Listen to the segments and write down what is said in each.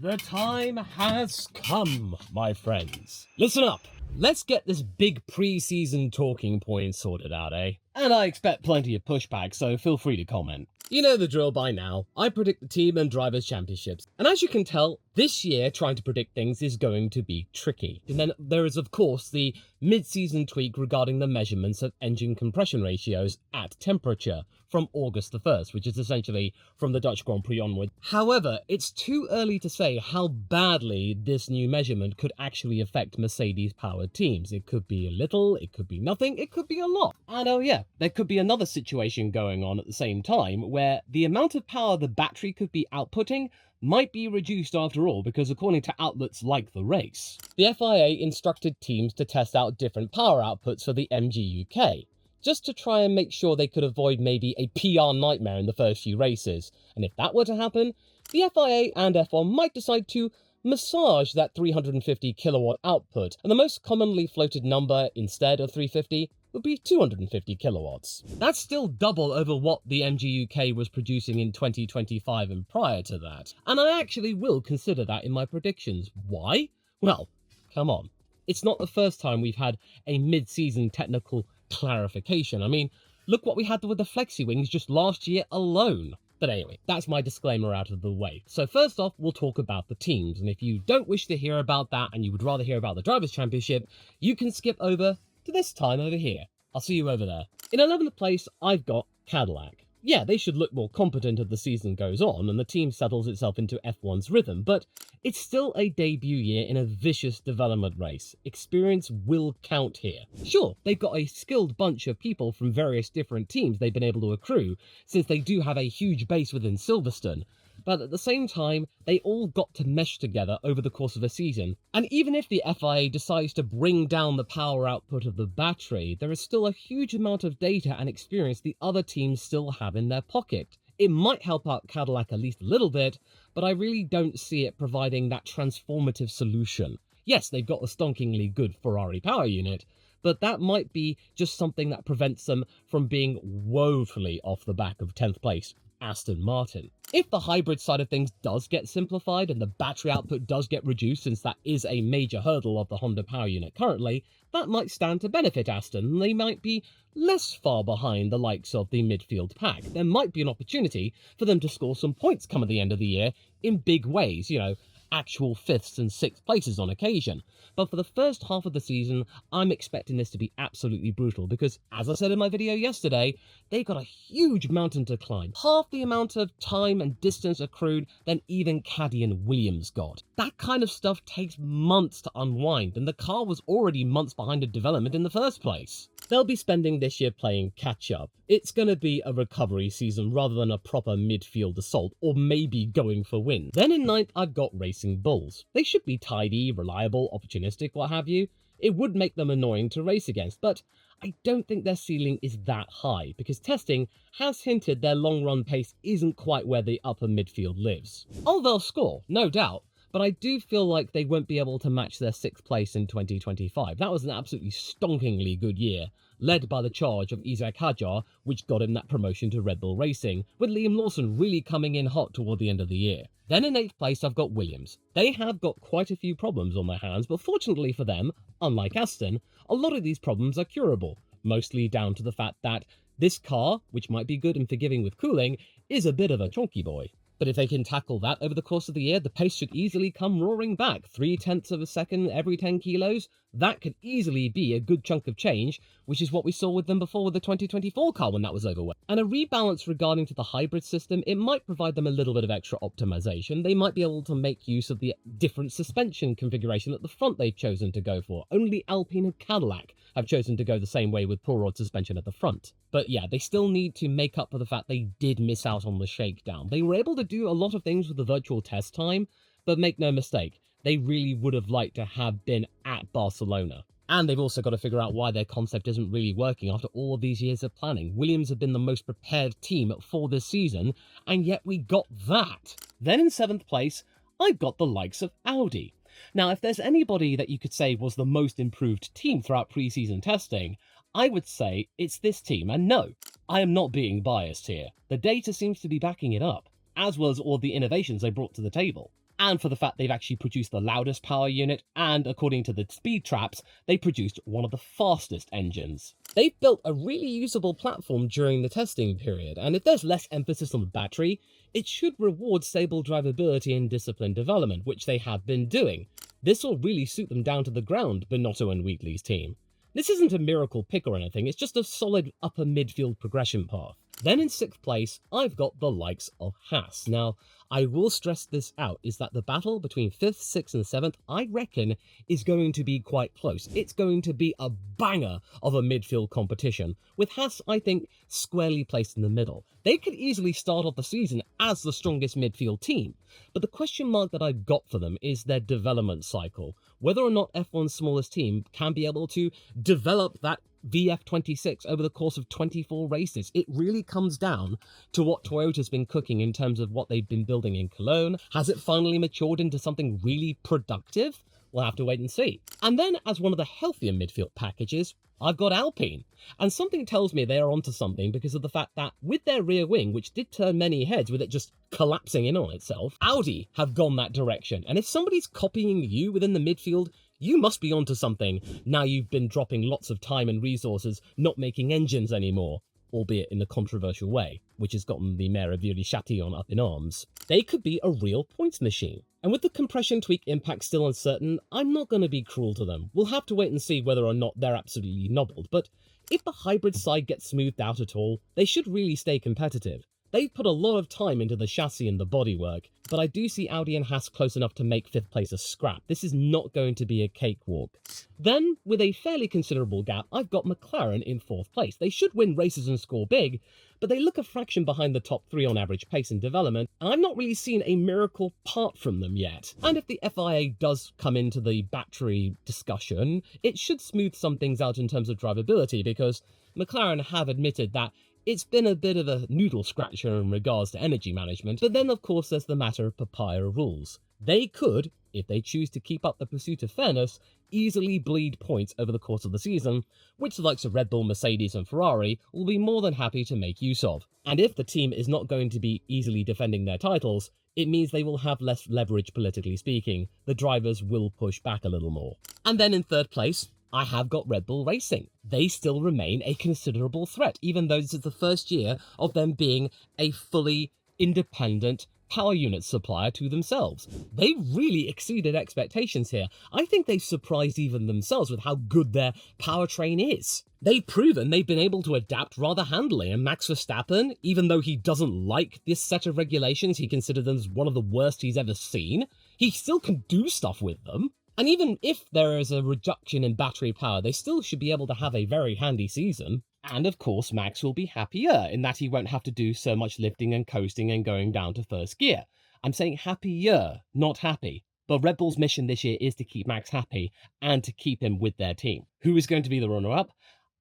The time has come, my friends. Listen up. Let's get this big pre-season talking point sorted out, eh? And I expect plenty of pushback, so feel free to comment. You know the drill by now. I predict the team and drivers championships. And as you can tell, this year trying to predict things is going to be tricky. And then there is of course the mid-season tweak regarding the measurements of engine compression ratios at temperature from August the 1st, which is essentially from the Dutch Grand Prix onward. However, it's too early to say how badly this new measurement could actually affect Mercedes-powered teams. It could be a little, it could be nothing, it could be a lot. And oh yeah, there could be another situation going on at the same time where the amount of power the battery could be outputting might be reduced after all, because according to outlets like The Race, the FIA instructed teams to test out different power outputs for the MG UK, just to try and make sure they could avoid maybe a PR nightmare in the first few races. And if that were to happen, the FIA and F1 might decide to massage that 350 kilowatt output, and the most commonly floated number instead of 350 would be 250 kilowatts. That's still double over what the MG UK was producing in 2025 and prior to that, and I actually will consider that in my predictions. Why? Well, come on. It's not the first time we've had a mid-season technical clarification. I mean, look what we had with the Flexi Wings just last year alone. But anyway, that's my disclaimer out of the way. So first off, we'll talk about the teams, and if you don't wish to hear about that and you would rather hear about the Drivers' Championship, you can skip over to this time over here. I'll see you over there. In 11th place, I've got Cadillac. Yeah, they should look more competent as the season goes on and the team settles itself into F1's rhythm, but it's still a debut year in a vicious development race. Experience will count here. Sure, they've got a skilled bunch of people from various different teams they've been able to accrue, since they do have a huge base within Silverstone, but at the same time, they all got to mesh together over the course of a season. And even if the FIA decides to bring down the power output of the battery, there is still a huge amount of data and experience the other teams still have in their pocket. It might help out Cadillac at least a little bit, but I really don't see it providing that transformative solution. Yes, they've got a stonkingly good Ferrari power unit, but that might be just something that prevents them from being woefully off the back of 10th place Aston Martin. If the hybrid side of things does get simplified and the battery output does get reduced, since that is a major hurdle of the Honda power unit currently, that might stand to benefit Aston, and they might be less far behind the likes of the midfield pack. There might be an opportunity for them to score some points come at the end of the year in big ways, you know, actual 5th and 6th places on occasion. But for the first half of the season, I'm expecting this to be absolutely brutal because, as I said in my video yesterday, they've got a huge mountain to climb. Half the amount of time and distance accrued than even Caddy and Williams got. That kind of stuff takes months to unwind, and the car was already months behind in development in the first place. They'll be spending this year playing catch-up. It's going to be a recovery season rather than a proper midfield assault, or maybe going for wins. Then in 9th, I've got Racing Bulls. They should be tidy, reliable, opportunistic, what have you. It would make them annoying to race against, but I don't think their ceiling is that high, because testing has hinted their long-run pace isn't quite where the upper midfield lives. Oh, they'll score, no doubt, but I do feel like they won't be able to match their 6th place in 2025. That was an absolutely stonkingly good year, led by the charge of Isaac Hadjar, which got him that promotion to Red Bull Racing, with Liam Lawson really coming in hot toward the end of the year. Then in 8th place, I've got Williams. They have got quite a few problems on their hands, but fortunately for them, unlike Aston, a lot of these problems are curable, mostly down to the fact that this car, which might be good and forgiving with cooling, is a bit of a chonky boy. But if they can tackle that over the course of the year, the pace should easily come roaring back. 0.3 of a second every 10 kilos. That could easily be a good chunk of change, which is what we saw with them before with the 2024 car when that was over with. And a rebalance regarding to the hybrid system, it might provide them a little bit of extra optimization. They might be able to make use of the different suspension configuration at the front they've chosen to go for. Only Alpine and Cadillac have chosen to go the same way with pull rod suspension at the front. But yeah, they still need to make up for the fact they did miss out on the shakedown. They were able to do a lot of things with the virtual test time, but make no mistake, they really would have liked to have been at Barcelona. And they've also got to figure out why their concept isn't really working after all of these years of planning. Williams have been the most prepared team for this season, and yet we got that. Then in 7th place, I've got the likes of Audi. Now, if there's anybody that you could say was the most improved team throughout pre-season testing, I would say it's this team. And no, I am not being biased here. The data seems to be backing it up, as well as all the innovations they brought to the table. and for the fact they've actually produced the loudest power unit, and according to the speed traps, they produced one of the fastest engines. They've built a really usable platform during the testing period, and if there's less emphasis on the battery, it should reward stable drivability and disciplined development, which they have been doing. This will really suit them down to the ground, Binotto and Wheatley's team. This isn't a miracle pick or anything, it's just a solid upper midfield progression path. Then in 6th place, I've got the likes of Haas. Now, I will stress this out, is that the battle between 5th, 6th and 7th, I reckon, is going to be quite close. It's going to be a banger of a midfield competition, with Haas, I think, squarely placed in the middle. They could easily start off the season as the strongest midfield team, but the question mark that I've got for them is their development cycle. Whether or not F1's smallest team can be able to develop that VF26 over the course of 24 races. It really comes down to what Toyota's been cooking in terms of what they've been building in Cologne. Has it finally matured into something really productive? We'll have to wait and see. And then, as one of the healthier midfield packages, I've got Alpine. And something tells me they are onto something because of the fact that with their rear wing, which did turn many heads with it just collapsing in on itself, Audi have gone that direction. And if somebody's copying you within the midfield, you must be onto something now you've been dropping lots of time and resources not making engines anymore, albeit in a controversial way, which has gotten the mayor of Viry-Châtillon up in arms. They could be a real points machine. And with the compression tweak impact still uncertain, I'm not going to be cruel to them. We'll have to wait and see whether or not they're absolutely nobbled, but if the hybrid side gets smoothed out at all, they should really stay competitive. They've put a lot of time into the chassis and the bodywork, but I do see Audi and Haas close enough to make 5th place a scrap. This is not going to be a cakewalk. Then, with a fairly considerable gap, I've got McLaren in 4th place. They should win races and score big, but they look a fraction behind the top 3 on average pace and development, and I've not really seen a miracle part from them yet. And if the FIA does come into the battery discussion, it should smooth some things out in terms of drivability, because McLaren have admitted that it's been a bit of a noodle scratcher in regards to energy management, but then of course there's the matter of papaya rules. They could, if they choose to keep up the pursuit of fairness, easily bleed points over the course of the season, which the likes of Red Bull, Mercedes and Ferrari will be more than happy to make use of. And if the team is not going to be easily defending their titles, it means they will have less leverage politically speaking. The drivers will push back a little more. And then in 3rd place, I have got Red Bull Racing. They still remain a considerable threat, even though this is the first year of them being a fully independent power unit supplier to themselves. They really exceeded expectations here. I think they've surprised even themselves with how good their powertrain is. They've proven they've been able to adapt rather handily, and Max Verstappen, even though he doesn't like this set of regulations, he considers them as one of the worst he's ever seen, he still can do stuff with them. And even if there is a reduction in battery power, they still should be able to have a very handy season. And of course, Max will be happier in that he won't have to do so much lifting and coasting and going down to 1st gear. I'm saying happier, not happy. But Red Bull's mission this year is to keep Max happy and to keep him with their team. Who is going to be the runner-up?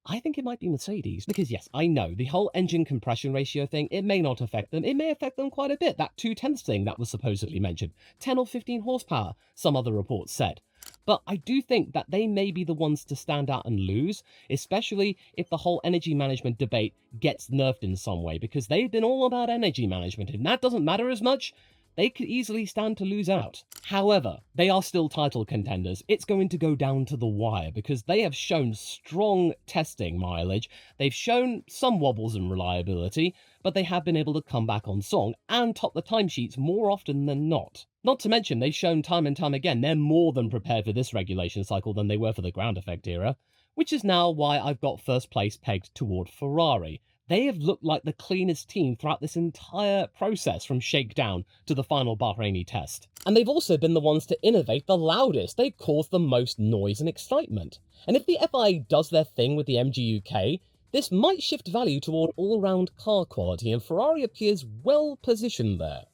I think it might be Mercedes, because yes, I know, the whole engine compression ratio thing, it may not affect them. It may affect them quite a bit, that 2/10 thing that was supposedly mentioned. 10 or 15 horsepower, some other reports said. But I do think that they may be the ones to stand out and lose, especially if the whole energy management debate gets nerfed in some way, because they've been all about energy management. If that doesn't matter as much, they could easily stand to lose out. However, they are still title contenders. It's going to go down to the wire because they have shown strong testing mileage. They've shown some wobbles in reliability, but they have been able to come back on song and top the timesheets more often than not. Not to mention, they've shown time and time again they're more than prepared for this regulation cycle than they were for the ground effect era, which is now why I've got 1st place pegged toward Ferrari. They have looked like the cleanest team throughout this entire process from shakedown to the final Bahraini test. And they've also been the ones to innovate the loudest. They've caused the most noise and excitement. And if the FIA does their thing with the MGUK, this might shift value toward all-round car quality, and Ferrari appears well positioned there.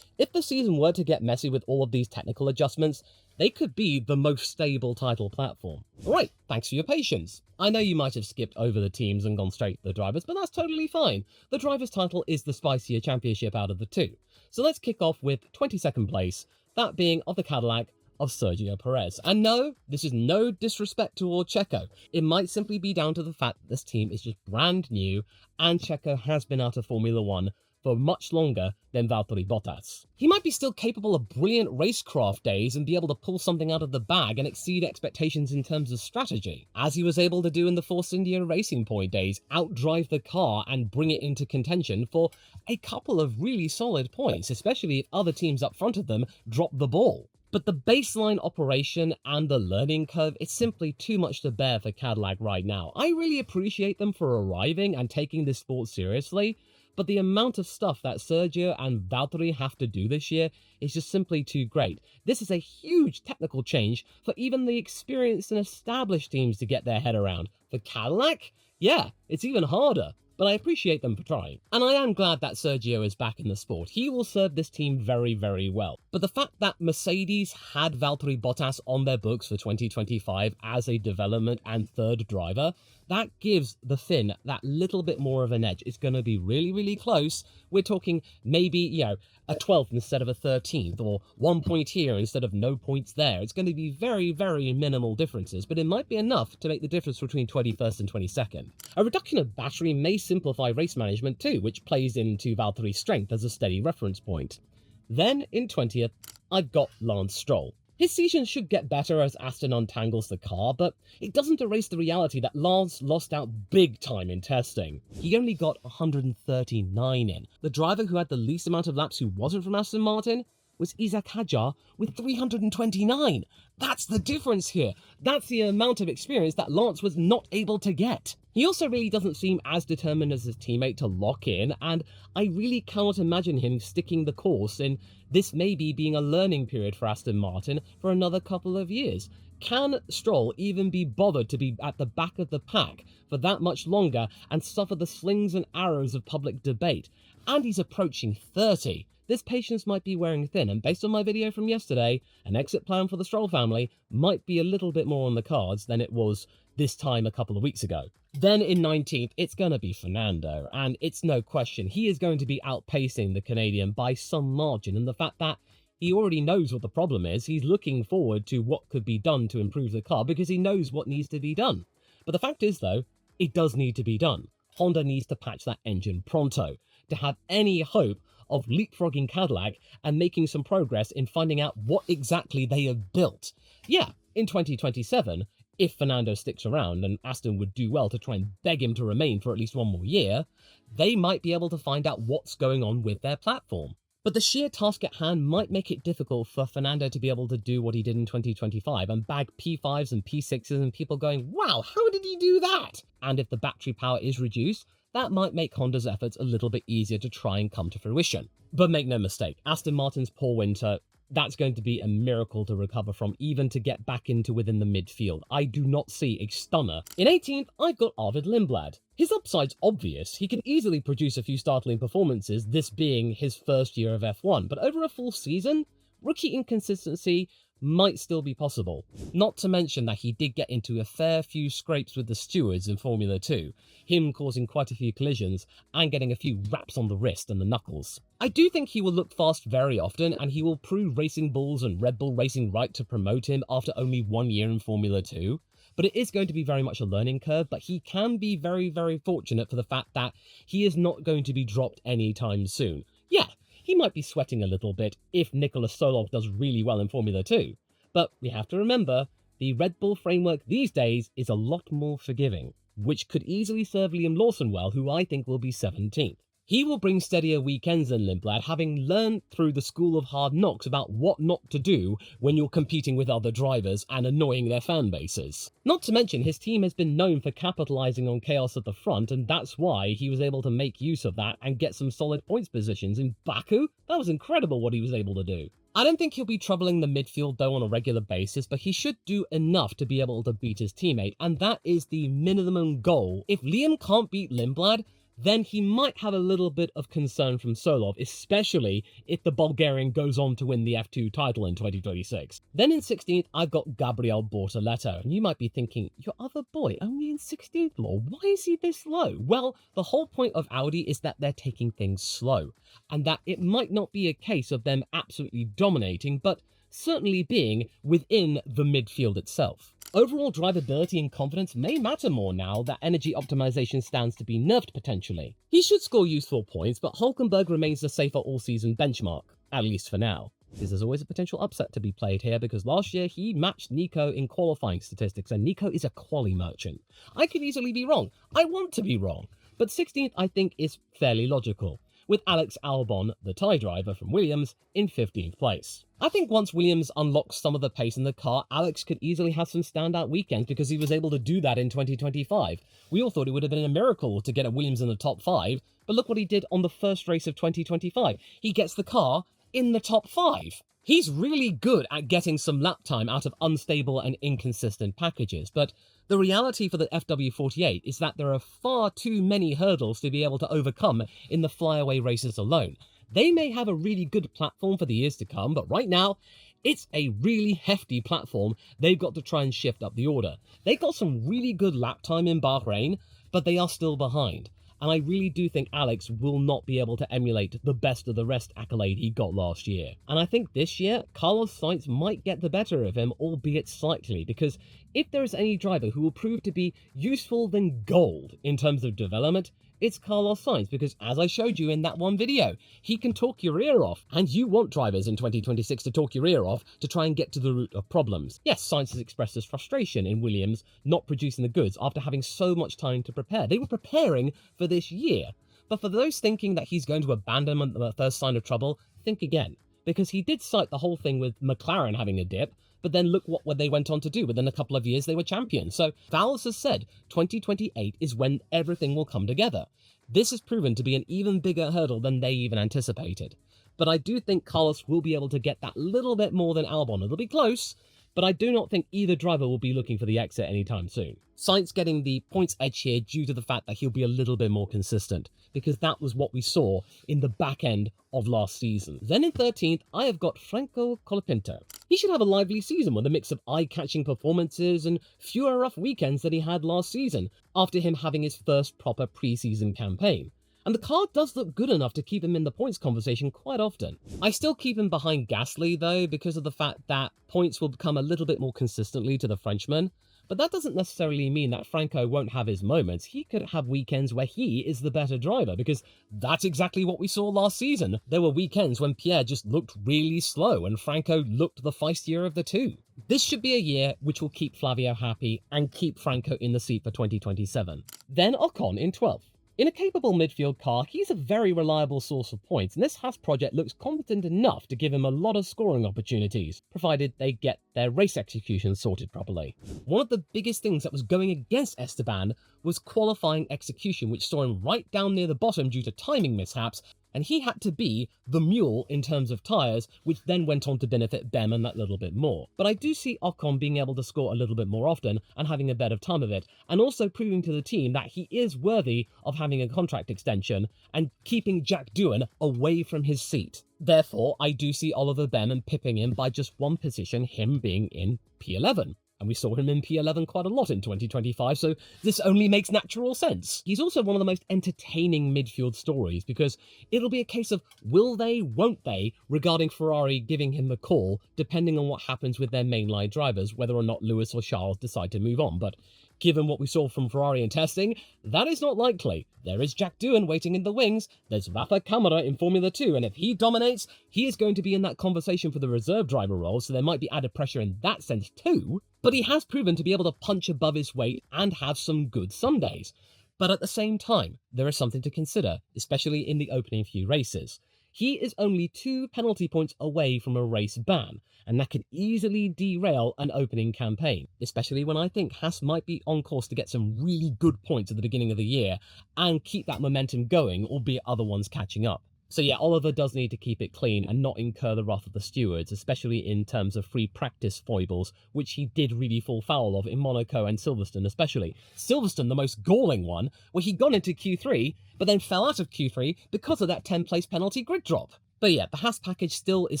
If the season were to get messy with all of these technical adjustments, they could be the most stable title platform. Alright, thanks for your patience. I know you might have skipped over the teams and gone straight to the drivers, but that's totally fine. The driver's title is the spicier championship out of the two. So let's kick off with 22nd place, that being of the Cadillac of Sergio Perez. And no, this is no disrespect toward Checo. It might simply be down to the fact that this team is just brand new, and Checo has been out of Formula 1 for much longer than Valtteri Bottas. He might be still capable of brilliant racecraft days and be able to pull something out of the bag and exceed expectations in terms of strategy, as he was able to do in the Force India Racing Point days, outdrive the car and bring it into contention for a couple of really solid points, especially if other teams up front of them drop the ball. But the baseline operation and the learning curve is simply too much to bear for Cadillac right now. I really appreciate them for arriving and taking this sport seriously, but the amount of stuff that Sergio and Valtteri have to do this year is just simply too great. This is a huge technical change for even the experienced and established teams to get their head around. For Cadillac, yeah, it's even harder. But I appreciate them for trying. And I am glad that Sergio is back in the sport. He will serve this team very, very well. But the fact that Mercedes had Valtteri Bottas on their books for 2025 as a development and third driver, that gives the Finn that little bit more of an edge. It's going to be really, really close. We're talking maybe, a 12th instead of a 13th, or 1 point here instead of no points there. It's going to be very, very minimal differences, but it might be enough to make the difference between 21st and 22nd. A reduction of battery may simplify race management too, which plays into Valtteri's strength as a steady reference point. Then, in 20th, I've got Lance Stroll. His season should get better as Aston untangles the car, but it doesn't erase the reality that Lance lost out big time in testing. He only got 139 in. The driver who had the least amount of laps who wasn't from Aston Martin was Isaac Hadjar with 329. That's the difference here. That's the amount of experience that Lance was not able to get. He also really doesn't seem as determined as his teammate to lock in, and I really cannot imagine him sticking the course in this maybe being a learning period for Aston Martin for another couple of years. Can Stroll even be bothered to be at the back of the pack for that much longer and suffer the slings and arrows of public debate? And he's approaching 30. This patience might be wearing thin, and based on my video from yesterday, an exit plan for the Stroll family might be a little bit more on the cards than it was this time a couple of weeks ago. Then in 19th, it's going to be Fernando, and it's no question he is going to be outpacing the Canadian by some margin, and the fact that he already knows what the problem is, he's looking forward to what could be done to improve the car because he knows what needs to be done. But the fact is, though, it does need to be done. Honda needs to patch that engine pronto to have any hope of leapfrogging Cadillac and making some progress in finding out what exactly they have built. Yeah, in 2027, if Fernando sticks around, and Aston would do well to try and beg him to remain for at least one more year, they might be able to find out what's going on with their platform. But the sheer task at hand might make it difficult for Fernando to be able to do what he did in 2025 and bag P5s and P6s and people going, wow, how did he do that? And if the battery power is reduced, that might make Honda's efforts a little bit easier to try and come to fruition. But make no mistake, Aston Martin's poor winter, that's going to be a miracle to recover from, even to get back into within the midfield. I do not see a stunner. In 18th, I've got Arvid Lindblad. His upside's obvious. He can easily produce a few startling performances, this being his first year of F1, but over a full season, rookie inconsistency might still be possible. Not to mention that he did get into a fair few scrapes with the stewards in Formula 2, him causing quite a few collisions and getting a few raps on the wrist and the knuckles. I do think he will look fast very often, and he will prove Racing Bulls and Red Bull Racing right to promote him after only 1 year in Formula 2. But it is going to be very much a learning curve, but he can be very, very fortunate for the fact that he is not going to be dropped anytime soon. Yeah, he might be sweating a little bit if Nicolas Solov does really well in Formula 2. But we have to remember, the Red Bull framework these days is a lot more forgiving, which could easily serve Liam Lawson well, who I think will be 17th. He will bring steadier weekends than Lindblad, having learned through the school of hard knocks about what not to do when you're competing with other drivers and annoying their fan bases. Not to mention, his team has been known for capitalising on chaos at the front, and that's why he was able to make use of that and get some solid points positions. In Baku, that was incredible what he was able to do. I don't think he'll be troubling the midfield though on a regular basis, but he should do enough to be able to beat his teammate, and that is the minimum goal. If Liam can't beat Lindblad, then he might have a little bit of concern from Solov, especially if the Bulgarian goes on to win the F2 title in 2026. Then in 16th, I've got Gabriel Bortoleto, and you might be thinking, your other boy, only in 16th, Law, why is he this low? Well, the whole point of Audi is that they're taking things slow, and that it might not be a case of them absolutely dominating, but certainly being within the midfield itself. Overall drivability and confidence may matter more now that energy optimization stands to be nerfed potentially. He should score useful points, but Hulkenberg remains the safer all-season benchmark, at least for now. There's always a potential upset to be played here because last year he matched Nico in qualifying statistics, and Nico is a quali merchant. I could easily be wrong. I want to be wrong. But 16th I think is fairly logical, with Alex Albon, the tie driver from Williams, in 15th place. I think once Williams unlocks some of the pace in the car, Alex could easily have some standout weekends because he was able to do that in 2025. We all thought it would have been a miracle to get a Williams in the top 5, but look what he did on the first race of 2025. He gets the car in the top 5. He's really good at getting some lap time out of unstable and inconsistent packages, but the reality for the FW48 is that there are far too many hurdles to be able to overcome in the flyaway races alone. They may have a really good platform for the years to come, but right now, it's a really hefty platform they've got to try and shift up the order. They got some really good lap time in Bahrain, but they are still behind. And I really do think Alex will not be able to emulate the best of the rest accolade he got last year. And I think this year, Carlos Sainz might get the better of him, albeit slightly, because if there is any driver who will prove to be useful than gold in terms of development, it's Carlos Sainz, because as I showed you in that one video, he can talk your ear off, and you want drivers in 2026 to talk your ear off to try and get to the root of problems. Yes, Sainz has expressed his frustration in Williams not producing the goods after having so much time to prepare. They were preparing for this year, but for those thinking that he's going to abandon them at the first sign of trouble, think again, because he did cite the whole thing with McLaren having a dip, but then look what they went on to do. Within a couple of years, they were champions. So LawVS has said 2028 is when everything will come together. This has proven to be an even bigger hurdle than they even anticipated. But I do think Carlos will be able to get that little bit more than Albon. It'll be close, but I do not think either driver will be looking for the exit anytime soon. Sainz getting the points edge here due to the fact that he'll be a little bit more consistent, because that was what we saw in the back end of last season. Then in 13th, I have got Franco Colapinto. He should have a lively season with a mix of eye-catching performances and fewer rough weekends than he had last season, after him having his first proper pre-season campaign. And the car does look good enough to keep him in the points conversation quite often. I still keep him behind Gasly though, because of the fact that points will come a little bit more consistently to the Frenchman. But that doesn't necessarily mean that Franco won't have his moments. He could have weekends where he is the better driver, because that's exactly what we saw last season. There were weekends when Pierre just looked really slow and Franco looked the feistier of the two. This should be a year which will keep Flavio happy and keep Franco in the seat for 2027. Then Ocon in 12th. In a capable midfield car, he's a very reliable source of points, and this Haas project looks competent enough to give him a lot of scoring opportunities, provided they get their race execution sorted properly. One of the biggest things that was going against Esteban was qualifying execution, which saw him right down near the bottom due to timing mishaps, and he had to be the mule in terms of tyres, which then went on to benefit Behrman that little bit more. But I do see Ocon being able to score a little bit more often and having a better time of it, and also proving to the team that he is worthy of having a contract extension and keeping Jack Doohan away from his seat. Therefore, I do see Oliver Behrman pipping him by just one position, him being in P11. And we saw him in P11 quite a lot in 2025, so this only makes natural sense. He's also one of the most entertaining midfield stories, because it'll be a case of will they, won't they, regarding Ferrari giving him the call, depending on what happens with their mainline drivers, whether or not Lewis or Charles decide to move on. But given what we saw from Ferrari in testing, that is not likely. There is Jack Doohan waiting in the wings, there's Rafa Kamara in Formula 2, and if he dominates, he is going to be in that conversation for the reserve driver role, so there might be added pressure in that sense too. But he has proven to be able to punch above his weight and have some good Sundays. But at the same time, there is something to consider, especially in the opening few races. He is only 2 penalty points away from a race ban, and that could easily derail an opening campaign, especially when I think Haas might be on course to get some really good points at the beginning of the year and keep that momentum going, albeit other ones catching up. So yeah, Oliver does need to keep it clean and not incur the wrath of the stewards, especially in terms of free practice foibles, which he did really fall foul of in Monaco and Silverstone especially. Silverstone, the most galling one, where he got into Q3, but then fell out of Q3 because of that 10th place penalty grid drop. But yeah, the Haas package still is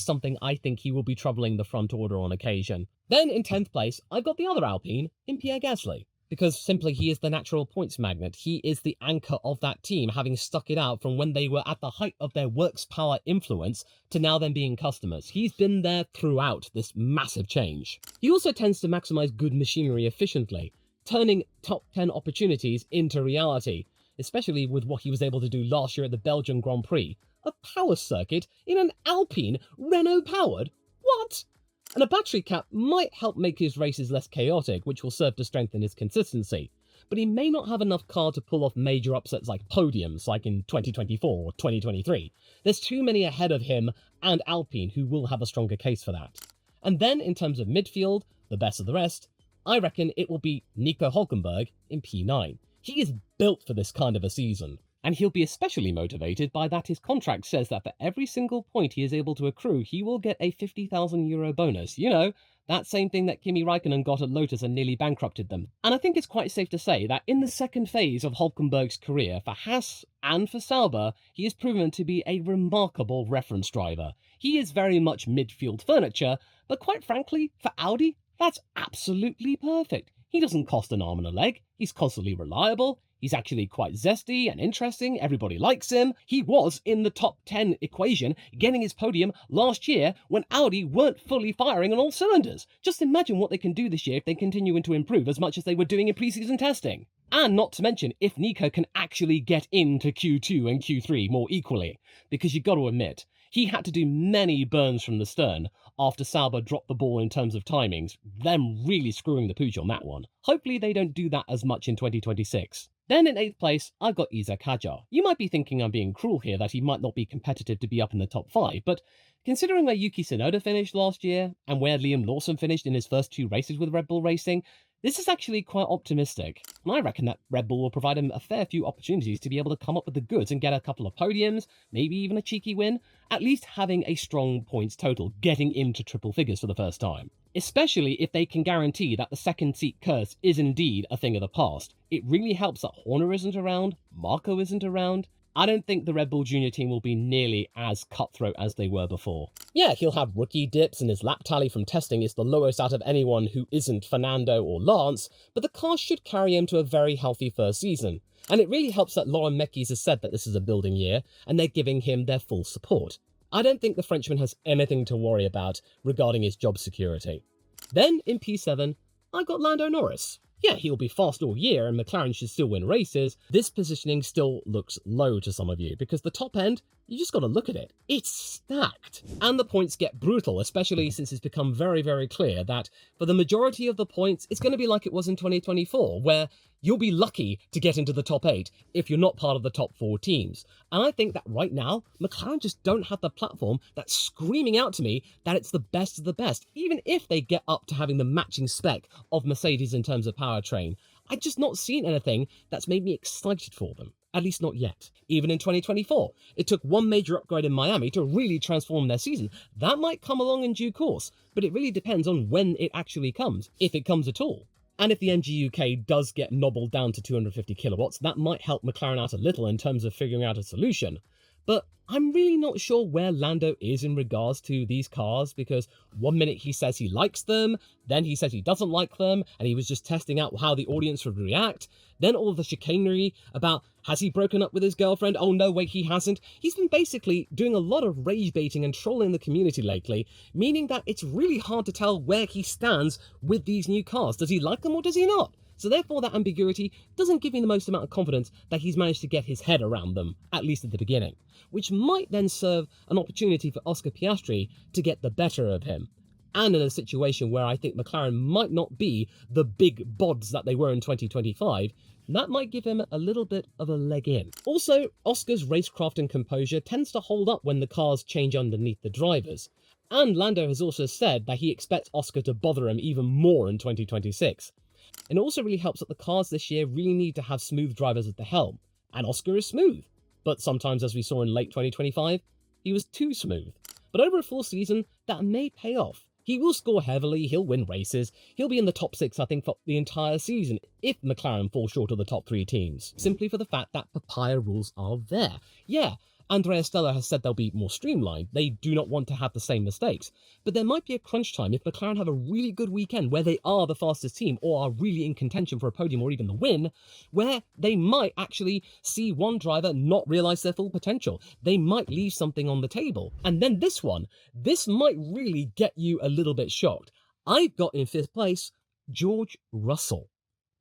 something I think he will be troubling the front order on occasion. Then in 10th place, I've got the other Alpine in Pierre Gasly. because simply he is the natural points magnet. He is the anchor of that team, having stuck it out from when they were at the height of their works power influence to now them being customers. He's been there throughout this massive change. He also tends to maximize good machinery efficiently, turning top 10 opportunities into reality, especially with what he was able to do last year at the Belgian Grand Prix. A power circuit in an Alpine Renault-powered? What? And a battery cap might help make his races less chaotic, which will serve to strengthen his consistency. But he may not have enough car to pull off major upsets like podiums, like in 2024 or 2023. There's too many ahead of him and Alpine who will have a stronger case for that. And then, in terms of midfield, the best of the rest, I reckon it will be Nico Hülkenberg in P9. He is built for this kind of a season. And he'll be especially motivated by that his contract says that for every single point he is able to accrue, he will get a €50,000 bonus. You know, that same thing that Kimi Raikkonen got at Lotus and nearly bankrupted them. And I think it's quite safe to say that in the second phase of Hülkenberg's career, for Haas and for Sauber, he has proven to be a remarkable reference driver. He is very much midfield furniture, but quite frankly, for Audi, that's absolutely perfect. He doesn't cost an arm and a leg, he's constantly reliable, he's actually quite zesty and interesting, everybody likes him. He was in the top 10 equation, getting his podium last year when Audi weren't fully firing on all cylinders. Just imagine what they can do this year if they continue to improve as much as they were doing in pre-season testing. And not to mention if Nico can actually get into Q2 and Q3 more equally, because you've got to admit, he had to do many burns from the stern after Sauber dropped the ball in terms of timings, them really screwing the pooch on that one. Hopefully they don't do that as much in 2026. Then in 8th place, I've got Isaac Hadjar. You might be thinking I'm being cruel here, that he might not be competitive to be up in the top 5, but considering where Yuki Tsunoda finished last year, and where Liam Lawson finished in his first 2 races with Red Bull Racing, this is actually quite optimistic. And I reckon that Red Bull will provide him a fair few opportunities to be able to come up with the goods and get a couple of podiums, maybe even a cheeky win, at least having a strong points total, getting into triple figures for the first time. Especially if they can guarantee that the second seat curse is indeed a thing of the past. It really helps that Horner isn't around, Marco isn't around. I don't think the Red Bull Junior team will be nearly as cutthroat as they were before. Yeah, he'll have rookie dips and his lap tally from testing is the lowest out of anyone who isn't Fernando or Lance, but the car should carry him to a very healthy first season. And it really helps that Lauren Mekies has said that this is a building year, and they're giving him their full support. I don't think the Frenchman has anything to worry about regarding his job security. Then, in P7, I got Lando Norris. Yeah, he'll be fast all year and McLaren should still win races. This positioning still looks low to some of you because the top end, you just got to look at it. It's stacked. And the points get brutal, especially since it's become very, very clear that for the majority of the points, it's going to be like it was in 2024, where you'll be lucky to get into the top 8 if you're not part of the top 4 teams. And I think that right now, McLaren just don't have the platform that's screaming out to me that it's the best of the best, even if they get up to having the matching spec of Mercedes in terms of powertrain. I've just not seen anything that's made me excited for them. At least not yet. Even in 2024, it took one major upgrade in Miami to really transform their season. That might come along in due course, but it really depends on when it actually comes, if it comes at all. And if the NG UK does get nobbled down to 250 kilowatts, that might help McLaren out a little in terms of figuring out a solution. But I'm really not sure where Lando is in regards to these cars, because one minute he says he likes them, then he says he doesn't like them, and he was just testing out how the audience would react. Then all of the chicanery about, has he broken up with his girlfriend? Oh no, wait, he hasn't. He's been basically doing a lot of rage baiting and trolling the community lately, meaning that it's really hard to tell where he stands with these new cars. Does he like them or does he not? So therefore that ambiguity doesn't give me the most amount of confidence that he's managed to get his head around them, at least at the beginning, which might then serve an opportunity for Oscar Piastri to get the better of him. And in a situation where I think McLaren might not be the big bods that they were in 2025, that might give him a little bit of a leg in. Also, Oscar's racecraft and composure tends to hold up when the cars change underneath the drivers. And Lando has also said that he expects Oscar to bother him even more in 2026. And it also really helps that the cars this year really need to have smooth drivers at the helm. And Oscar is smooth. But sometimes, as we saw in late 2025, he was too smooth. But over a full season, that may pay off. He will score heavily, he'll win races, he'll be in the top 6 I think for the entire season if McLaren fall short of the top 3 teams. Simply for the fact that papaya rules are there. Yeah, Andrea Stella has said they'll be more streamlined. They do not want to have the same mistakes. But there might be a crunch time if McLaren have a really good weekend where they are the fastest team or are really in contention for a podium or even the win, where they might actually see one driver not realise their full potential. They might leave something on the table. And then this might really get you a little bit shocked. I've got in 5th place George Russell.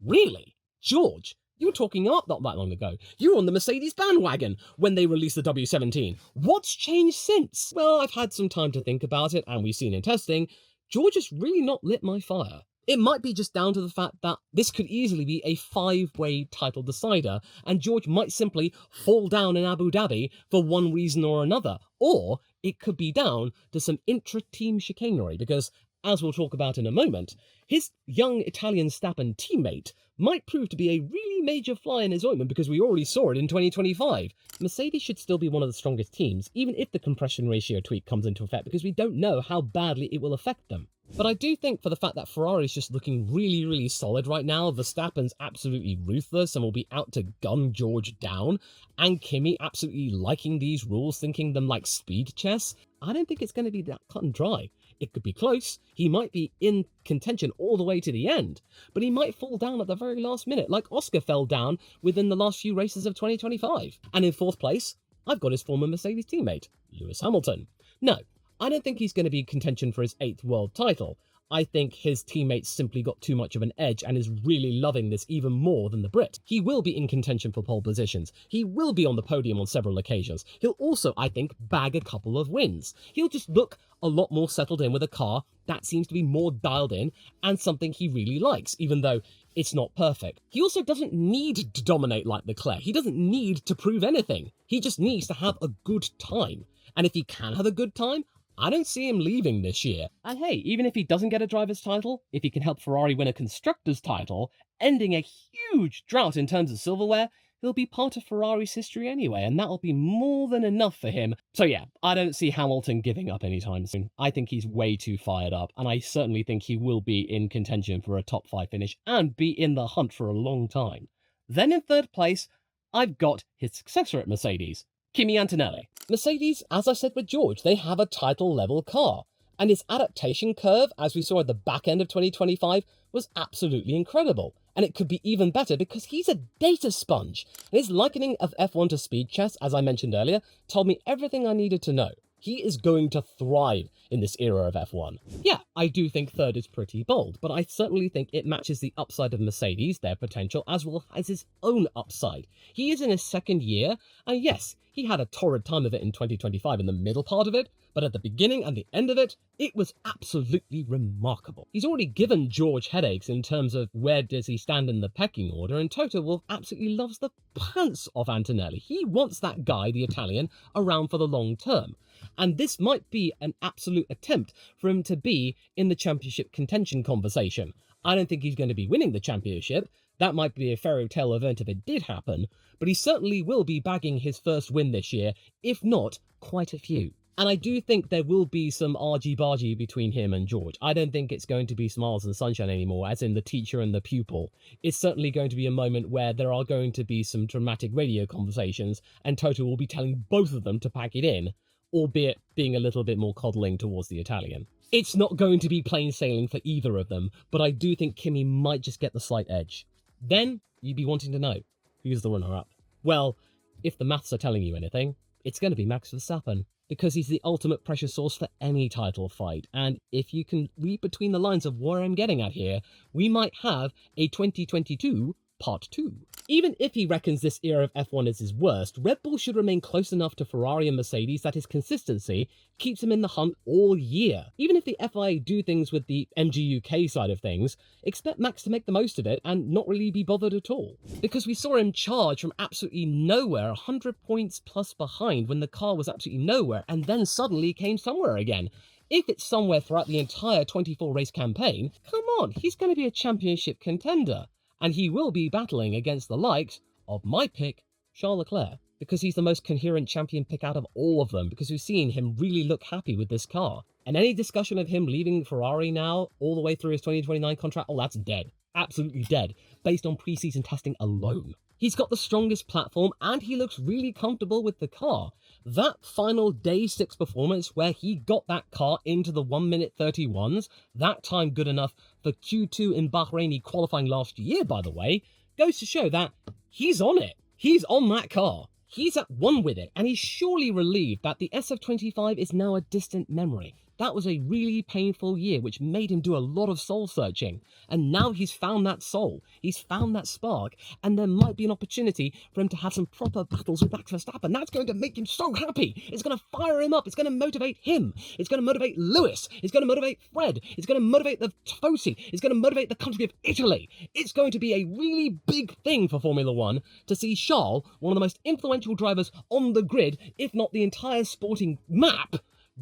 Really? George? You were talking up not that long ago. You were on the Mercedes bandwagon when they released the W17. What's changed since? Well, I've had some time to think about it, and we've seen in testing, George has really not lit my fire. It might be just down to the fact that this could easily be a 5-way title decider, and George might simply fall down in Abu Dhabi for one reason or another. Or it could be down to some intra-team chicanery, because, as we'll talk about in a moment, his young Italian Stappen teammate might prove to be a really major fly in his ointment, because we already saw it in 2025. Mercedes should still be one of the strongest teams, even if the compression ratio tweak comes into effect, because we don't know how badly it will affect them. But I do think for the fact that Ferrari's just looking really, really solid right now, Verstappen's absolutely ruthless and will be out to gun George down, and Kimi absolutely liking these rules, thinking them like speed chess, I don't think it's going to be that cut and dry. It could be close, he might be in contention all the way to the end, but he might fall down at the very last minute, like Oscar fell down within the last few races of 2025. And in 4th place, I've got his former Mercedes teammate, Lewis Hamilton. No, I don't think he's going to be in contention for his 8th world title. I think his teammates simply got too much of an edge and is really loving this even more than the Brit. He will be in contention for pole positions. He will be on the podium on several occasions. He'll also, I think, bag a couple of wins. He'll just look a lot more settled in with a car that seems to be more dialed in and something he really likes, even though it's not perfect. He also doesn't need to dominate like Leclerc. He doesn't need to prove anything. He just needs to have a good time. And if he can have a good time, I don't see him leaving this year. And hey, even if he doesn't get a driver's title, if he can help Ferrari win a constructor's title, ending a huge drought in terms of silverware, he'll be part of Ferrari's history anyway, and that'll be more than enough for him. So yeah, I don't see Hamilton giving up anytime soon. I think he's way too fired up, and I certainly think he will be in contention for a top 5 finish and be in the hunt for a long time. Then in 3rd place, I've got his successor at Mercedes, Kimi Antonelli. Mercedes, as I said with George, they have a title-level car, and his adaptation curve, as we saw at the back end of 2025, was absolutely incredible. And it could be even better because he's a data sponge. And his likening of F1 to speed chess, as I mentioned earlier, told me everything I needed to know. He is going to thrive in this era of F1. Yeah, I do think 3rd is pretty bold, but I certainly think it matches the upside of Mercedes, their potential, as well as his own upside. He is in his 2nd year, and yes, he had a torrid time of it in 2025 in the middle part of it, but at the beginning and the end of it, it was absolutely remarkable. He's already given George headaches in terms of where does he stand in the pecking order, and Toto Wolff absolutely loves the pants of Antonelli. He wants that guy, the Italian, around for the long term. And this might be an absolute attempt for him to be in the championship contention conversation. I don't think he's going to be winning the championship. That might be a fairy tale event if it did happen, but he certainly will be bagging his first win this year, if not quite a few. And I do think there will be some argy-bargy between him and George. I don't think it's going to be smiles and sunshine anymore, as in the teacher and the pupil. It's certainly going to be a moment where there are going to be some dramatic radio conversations, and Toto will be telling both of them to pack it in, albeit being a little bit more coddling towards the Italian. It's not going to be plain sailing for either of them, but I do think Kimi might just get the slight edge. Then, you'd be wanting to know, who's the runner-up? Well, if the maths are telling you anything, it's going to be Max Verstappen, because he's the ultimate pressure source for any title fight, and if you can read between the lines of where I'm getting at here, we might have a 2022 Part 2. Even if he reckons this era of F1 is his worst, Red Bull should remain close enough to Ferrari and Mercedes that his consistency keeps him in the hunt all year. Even if the FIA do things with the MG UK side of things, expect Max to make the most of it and not really be bothered at all. Because we saw him charge from absolutely nowhere, 100 points plus behind when the car was absolutely nowhere, and then suddenly came somewhere again. If it's somewhere throughout the entire 24 race campaign, come on, he's going to be a championship contender. And he will be battling against the likes of my pick, Charles Leclerc, because he's the most coherent champion pick out of all of them, because we've seen him really look happy with this car. And any discussion of him leaving Ferrari now, all the way through his 2029 contract, oh, that's dead. Absolutely dead, based on preseason testing alone. He's got the strongest platform, and he looks really comfortable with the car. that final day 6 performance where he got that car into the 1:31 that time good enough for Q2 in Bahraini qualifying last year, by the way, goes to show that he's on it. He's on that car. He's at one with it, and he's surely relieved that the SF25 is now a distant memory. That was a really painful year, which made him do a lot of soul searching. And now he's found that soul. He's found that spark. And there might be an opportunity for him to have some proper battles with Max Verstappen. That's going to make him so happy. It's going to fire him up. It's going to motivate him. It's going to motivate Lewis. It's going to motivate Fred. It's going to motivate the Tifosi. It's going to motivate the country of Italy. It's going to be a really big thing for Formula One to see Charles, one of the most influential drivers on the grid, if not the entire sporting map,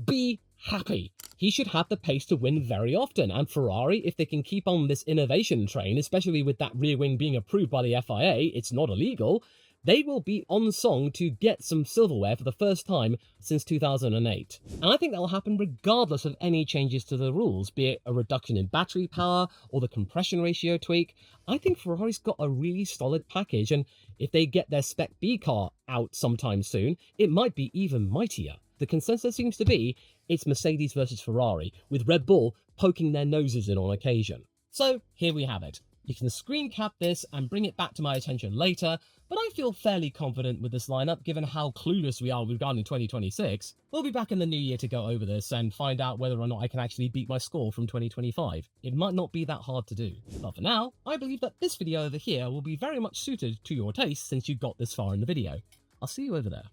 be happy. He should have the pace to win very often, and Ferrari, if they can keep on this innovation train, especially with that rear wing being approved by the FIA, it's not illegal, they will be on song to get some silverware for the first time since 2008. And I think that will happen regardless of any changes to the rules, be it a reduction in battery power or the compression ratio tweak. I think Ferrari's got a really solid package, and if they get their Spec B car out sometime soon, it might be even mightier. The consensus seems to be it's Mercedes versus Ferrari, with Red Bull poking their noses in on occasion. So here we have it. You can screen cap this and bring it back to my attention later, but I feel fairly confident with this lineup given how clueless we are regarding 2026. We'll be back in the new year to go over this and find out whether or not I can actually beat my score from 2025. It might not be that hard to do. But for now, I believe that this video over here will be very much suited to your taste since you got this far in the video. I'll see you over there.